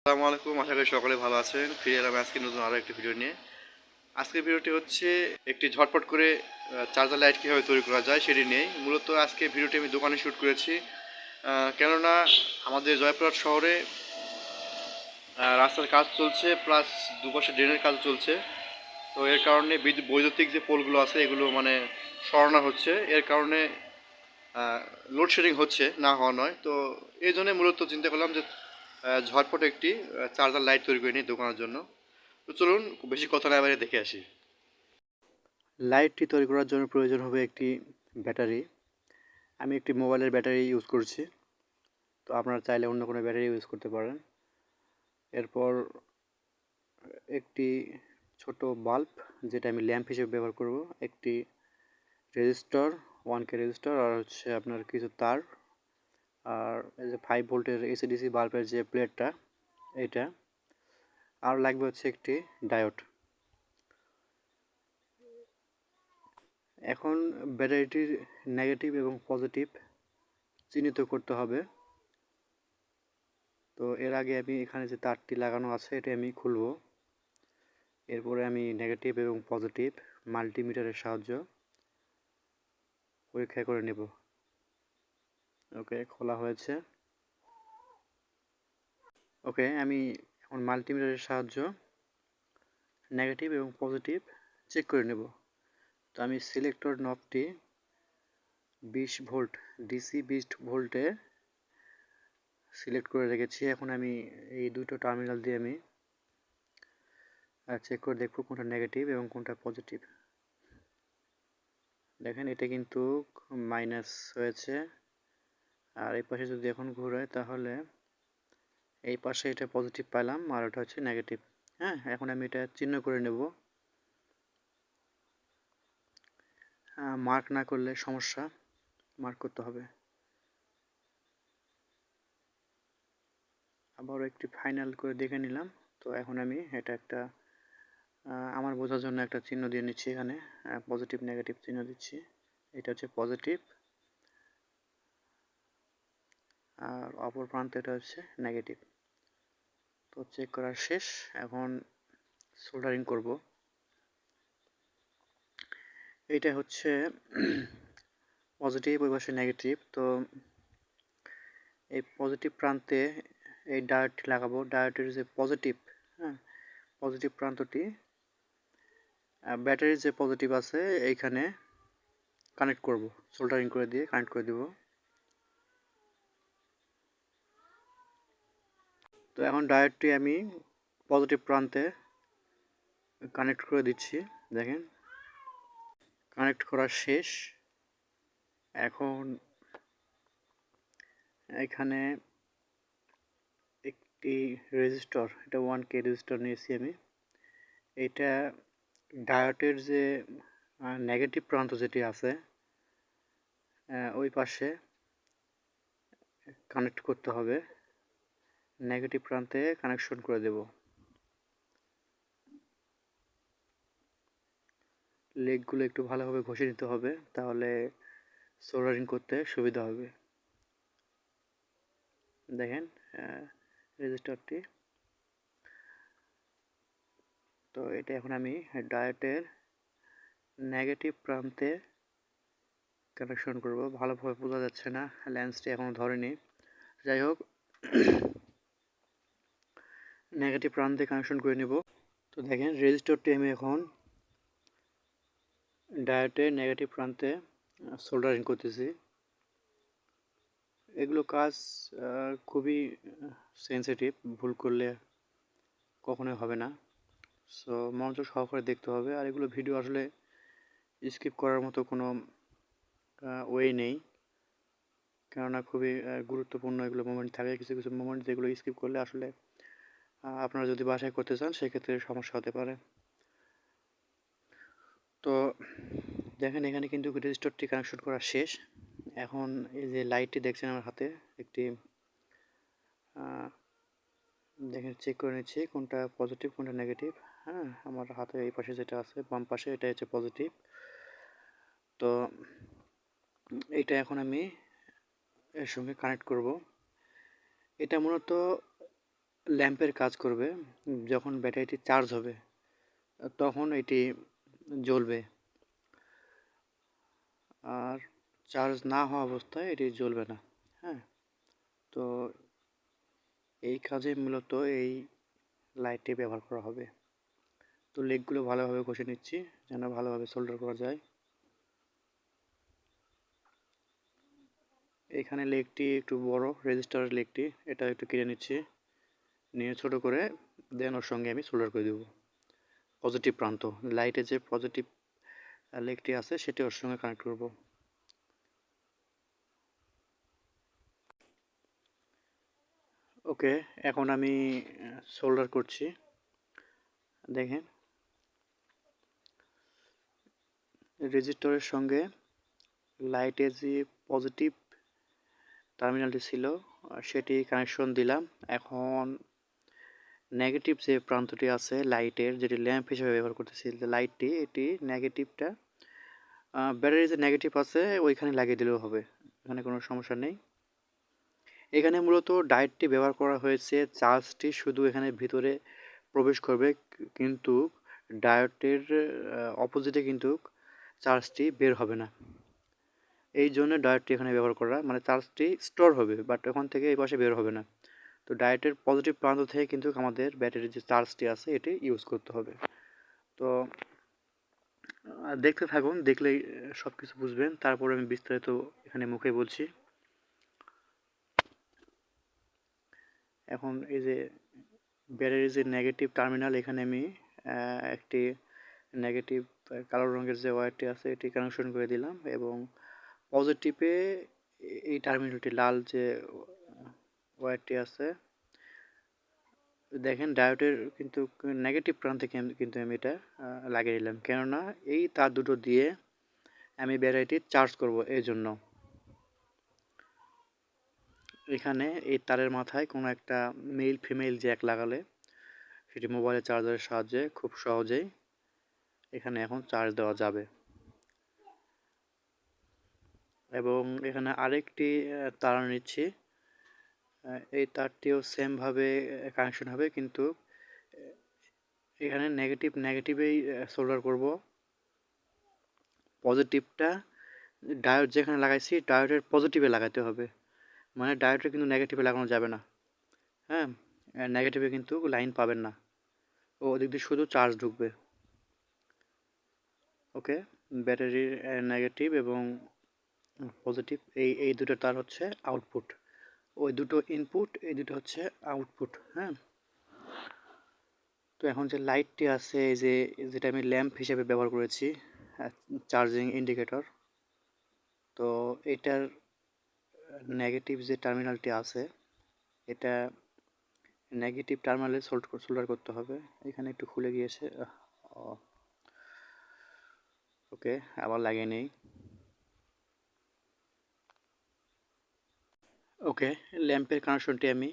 আসসালামু আলাইকুম, আশা করি সকলে ভালো আছেন। ফিরে এলাম আজকে নতুন আরও একটি ভিডিও নিয়ে। আজকের ভিডিওটি হচ্ছে একটি ঝটপট করে চার্জার লাইট কীভাবে তৈরি করা যায় সেটি নিয়েই। মূলত আজকে ভিডিওটি আমি দোকানে শ্যুট করেছি, কেননা আমাদের জয়পুরহাট শহরে রাস্তার কাজ চলছে, প্লাস দুপাশে ড্রেনের কাজ চলছে। তো এর কারণে বৈদ্যুতিক যে পোলগুলো আছে এগুলো মানে সরানো হচ্ছে। এর কারণে লোডশেডিং হচ্ছে, না হওয়া নয়। তো এই জন্য মূলত চিন্তা করলাম যে ঝটপট একটি চার্জার লাইট তৈরি করে নিই দোকানের জন্য। তো চলুন বেশি কথা না বাইরে দেখে আসি। লাইটটি তৈরি করার জন্য প্রয়োজন হবে একটি ব্যাটারি। আমি একটি মোবাইলের ব্যাটারি ইউজ করছি, তো আপনারা চাইলে অন্য কোনো ব্যাটারি ইউজ করতে পারেন। এরপর একটি ছোট বাল্ব, যেটা আমি ল্যাম্প হিসেবে ব্যবহার করব, একটি রেজিস্টর 1K রেজিস্টর, আর হচ্ছে আপনার কিছু তার, আর এই যে 5 ভোল্টের এসিডিসি বাল্বের যে প্লেটটা এটা, আর লাগবে হচ্ছে একটি ডায়োড। এখন ব্যাটারিটির নেগেটিভ এবং পজিটিভ চিহ্নিত করতে হবে। তো এর আগে আমি এখানে যে তারটি লাগানো আছে এটা আমি খুলব। এরপরে আমি নেগেটিভ এবং পজিটিভ মাল্টিমিটারের সাহায্য পরীক্ষা করে নেব। ওকে, খোলা হয়েছে। ওকে, আমি এখন মাল্টিমিটারের সাহায্য নেগেটিভ এবং পজিটিভ চেক করে নেব। তো আমি সিলেক্টর নবটি 20 ভোল্ট ডিসি 20 ভোল্টে সিলেক্ট করে রেখেছি। এখন আমি এই দুটো টার্মিনাল দিয়ে আমি চেক করে দেখব কোনটা নেগেটিভ এবং কোনটা পজিটিভ। দেখেন এটা কিন্তু মাইনাস হয়েছে, আর এই পাশে যদি এখন ঘুরাই তাহলে এই পাশে এটা পজিটিভ পেলাম আর এটা হচ্ছে নেগেটিভ। হ্যাঁ, এখন আমি এটা চিহ্ন করে নেব। মার্ক না করলে সমস্যা, মার্ক করতে হবে। আবার একটি ফাইনাল করে দেখে নিলাম। তো এখন আমি এটা একটা আমার বোঝার জন্য একটা চিহ্ন দিয়ে নিচ্ছি। এখানে পজিটিভ নেগেটিভ চিহ্ন দিচ্ছি। এটা হচ্ছে পজিটিভ আর অপর প্রান্তে এটা হচ্ছে নেগেটিভ। তো চেক করা শেষ, এখন সোল্ডারিং করব। এটা হচ্ছে পজিটিভ, ওই পাশে নেগেটিভ। তো এই পজিটিভ প্রান্তে এই ডায়োডটি লাগাবো। ডায়োডের যে পজিটিভ, হ্যাঁ, পজিটিভ প্রান্তটি ব্যাটারির যে পজিটিভ আছে এইখানে কানেক্ট করব, সোল্ডারিং করে দিয়ে কানেক্ট করে দেব। তো এখন ডায়োডটি আমি পজিটিভ প্রান্তে কানেক্ট করে দিচ্ছি। দেখেন কানেক্ট করা শেষ। এখন এখানে একটি রেজিস্টর, এটা 1K রেজিস্টর নিয়েছি আমি। এটা ডায়োডের যে নেগেটিভ প্রান্ত যেটি আছে ওই পাশে কানেক্ট করতে হবে। নেগেটিভ প্রান্তে কানেকশন করে দেব। লেগগুলো একটু ভালোভাবে ঘষে নিতে হবে, তাহলে সোল্ডারিং করতে সুবিধা হবে। দেখেন রেজিস্টারটি। তো এটা এখন আমি ডায়োডের নেগেটিভ প্রান্তে কানেকশন করব। ভালোভাবে বোঝা যাচ্ছে না, লেন্সটি এখনো ধরেনি। যাই হোক, নেগেটিভ প্রান্তে কানেকশন করে নেব। তো দেখেন রেজিস্টারটি আমি এখন ডায়োডের নেগেটিভ প্রান্তে সোল্ডারিং করতেছি। এগুলো কাজ খুবই সেন্সিটিভ, ভুল করলে কখনোই হবে না। সো মনোযোগ সহকারে দেখতে হবে। আর এগুলো ভিডিও আসলে স্কিপ করার মতো কোনো ওয়ে নেই, কেননা খুবই গুরুত্বপূর্ণ এগুলো মোমেন্ট থাকে। কিছু কিছু মোমেন্ট যেগুলো স্কিপ করলে আসলে আপনারা যদি বাসায় করতে চান সেক্ষেত্রে সমস্যা হতে পারে। তো দেখেন এখানে কিন্তু রেজিস্টারটি কানেকশন করা শেষ। এখন এই যে লাইটটি দেখছেন আমার হাতে, একটি দেখেন চেক করে নিচ্ছি কোনটা পজিটিভ কোনটা নেগেটিভ। হ্যাঁ, আমার হাতে এই পাশে যেটা আছে বাম পাশে এটা হচ্ছে পজিটিভ। তো এইটা এখন আমি এর সঙ্গে কানেক্ট করব। এটা মূলত ল্যাম্পের কাজ করবে যখন ব্যাটারিটি চার্জ হবে তখন এটি জ্বলবে, আর চার্জ না হওয়া অবস্থায় এটি জ্বলবে না। হ্যাঁ, তো এই কাজে মূলত এই লাইটটি ব্যবহার করা হবে। তো লেগগুলো ভালোভাবে ঘষে নিচ্ছি যেন ভালোভাবে সোল্ডার করা যায়। এখানে লেগটি একটু বড়, রেজিস্টারের লেগটি, এটা একটু কেটে নিচ্ছি, নিয়ে ছোট করে দেন ওর সঙ্গে আমি সোল্ডার করে দেবো। পজিটিভ প্রান্ত, লাইটের যে পজিটিভ লেগটি আছে সেটি ওর সঙ্গে কানেক্ট করব। ওকে, এখন আমি সোল্ডার করছি। দেখেন রেজিস্টরের সঙ্গে লাইটের যে পজিটিভ টার্মিনালটি ছিল সেটি কানেকশন দিলাম। এখন নেগেটিভ যে প্রান্তটি আছে লাইটের, যেটি ল্যাম্প হিসেবে ব্যবহার করতেছি লাইটটি, এটি নেগেটিভটা ব্যাটারির যে নেগেটিভ আছে ওইখানে লাগিয়ে দিলেও হবে, এখানে কোনো সমস্যা নেই। এখানে মূলত ডায়োডটি ব্যবহার করা হয়েছে, চার্জটি শুধু এখানে ভিতরে প্রবেশ করবে, কিন্তু ডায়োডের অপোজিটে কিন্তু চার্জটি বের হবে না। এই জন্য ডায়োডটি এখানে ব্যবহার করা, মানে চার্জটি স্টোর হবে বাট ওখান থেকে এই পাশে বের হবে না। তো ডায়োডের পজিটিভ প্রান্ত থেকে কিন্তু আমাদের ব্যাটারির যে চার্জটি আছে এটি ইউজ করতে হবে। তো দেখতে থাকুন, দেখলেই সব কিছু বুঝবেন। তারপরে আমি বিস্তারিত এখানে মুখে বলছি। এখন এই যে ব্যাটারির যে নেগেটিভ টার্মিনাল, এখানে আমি একটি নেগেটিভ কালো রঙের যে ওয়্যারটি আছে এটি কানেকশন করে দিলাম, এবং পজিটিভে এই টার্মিনালটি লাল যে ওয়্যারটি আছে, দেখেন ডায়োডের কিন্তু নেগেটিভ প্রান্তে কিন্তু আমি এটা লাগিয়ে দিলাম, কেননা এই তার দুটো দিয়ে আমি ব্যাটারিটি চার্জ করব। এই জন্য এখানে এই তারের মাথায় কোনো একটা মেল ফিমেল জ্যাক লাগালে সেটি মোবাইলের চার্জারের সাহায্যে খুব সহজেই এখানে এখন চার্জ দেওয়া যাবে। এবং এখানে আরেকটি তার নিচ্ছি, এই তারটিও সেমভাবে কানেকশন হবে, কিন্তু এখানে নেগেটিভেই সোল্ডার করব। পজিটিভটা ডায়োড যেখানে লাগাইছি ডায়োডের পজিটিভে লাগাতে হবে, মানে ডায়োডে কিন্তু নেগেটিভে লাগানো যাবে না। হ্যাঁ, নেগেটিভে কিন্তু লাইন পাবেন না, ও ওদিক দিয়ে শুধু চার্জ ঢুকবে। ওকে, ব্যাটারির নেগেটিভ এবং পজিটিভ এই দুটো তার হচ্ছে আউটপুট, ওই দুটো ইনপুট, এই দুটো হচ্ছে আউটপুট। হ্যাঁ, তো এখন যে লাইটটি আছে, এই যে যেটা আমি ল্যাম্প হিসেবে ব্যবহার করেছি, চার্জিং ইন্ডিকেটর, তো এটার নেগেটিভ যে টার্মিনালটি আছে এটা নেগেটিভ টার্মিনালে সোল্ডার করতে হবে। এখানে একটু খুলে গিয়েছে, ওকে, আবার লাগিয়ে নেই। ওকে, ল্যাম্পের কানেকশনটি আমি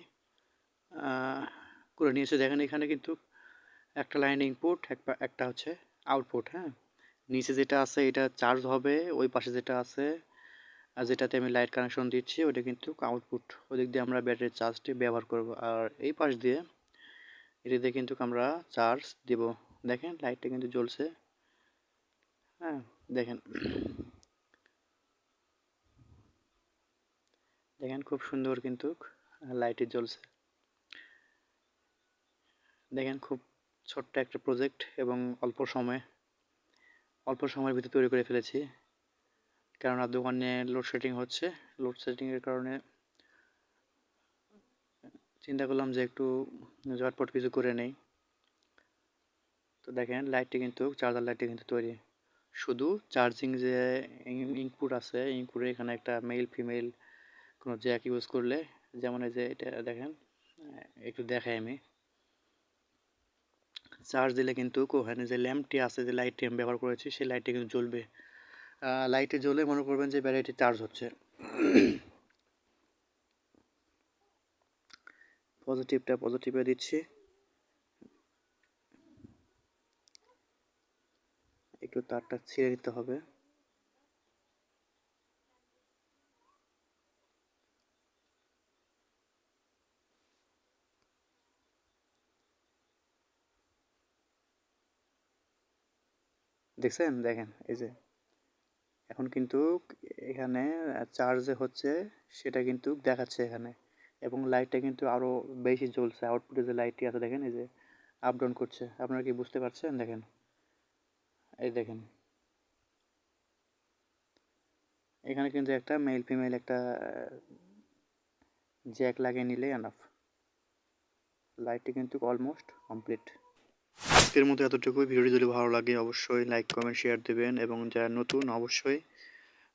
করে নিয়েছি। দেখেন এখানে কিন্তু একটা লাইন ইনপুট, একটা হচ্ছে আউটপুট। হ্যাঁ, নিচে যেটা আছে এটা চার্জ হবে, ওই পাশে যেটা আছে আর যেটাতে আমি লাইট কানেকশন দিচ্ছি ওটা কিন্তু আউটপুট, ওদিক দিয়ে আমরা ব্যাটারির চার্জটি ব্যবহার করব, আর এই পাশ দিয়ে এটা দিয়ে কিন্তু আমরা চার্জ দিব। দেখেন লাইটটা কিন্তু জ্বলছে। হ্যাঁ, দেখেন দেখেন খুব সুন্দর কিন্তু লাইটটি জ্বলছে। দেখেন খুব ছোট্ট একটা প্রজেক্ট এবং অল্প সময়ের ভিতরে তৈরি করে ফেলেছি, কেননা দোকানে লোডশেডিং হচ্ছে। লোডশেডিংয়ের কারণে চিন্তা করলাম যে একটু ঝটপট কিছু করে নেই। তো দেখেন লাইটটি কিন্তু, চার্জার লাইটটি কিন্তু তৈরি। শুধু চার্জিং যে ইনপুট আছে, ইনপুটে এখানে একটা মেল ফিমেল কোনো জ্যাক ইউজ করলে, যেমন এই যে এটা দেখেন, একটু দেখাই আমি, চার্জ দিলে কিন্তু ওখানে যে ল্যাম্পটি আছে, যে লাইটটি আমি ব্যবহার করেছি সেই লাইটটি কিন্তু জ্বলবে। লাইটে জ্বলে মনে করবেন যে ব্যাটারিটি চার্জ হচ্ছে। পজিটিভে দিচ্ছি, একটু তারটা ছিঁড়ে দিতে হবে। দেখছেন? দেখেন এই যে এখন কিন্তু এখানে চার্জে হচ্ছে সেটা কিন্তু দেখাচ্ছে এখানে, এবং লাইটটা কিন্তু আরো বেশি জ্বলছে। আউটপুটে যে লাইটটি আছে দেখেন এই যে আপ ডাউন করছে। আপনারা কি বুঝতে পারছেন? দেখেন, এই দেখেন এখানে কিন্তু একটা মেল ফিমেল একটা জ্যাক লাগিয়ে নিলে এনাফ। লাইটটি কিন্তু অলমোস্ট কমপ্লিট। আজকের মতো এতটুকুই। ভিডিওটি যদি ভালো লাগে অবশ্যই লাইক কমেন্ট শেয়ার দেবেন, এবং যারা নতুন অবশ্যই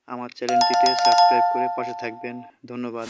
আমার চ্যানেলটিতে সাবস্ক্রাইব করে পাশে থাকবেন। ধন্যবাদ।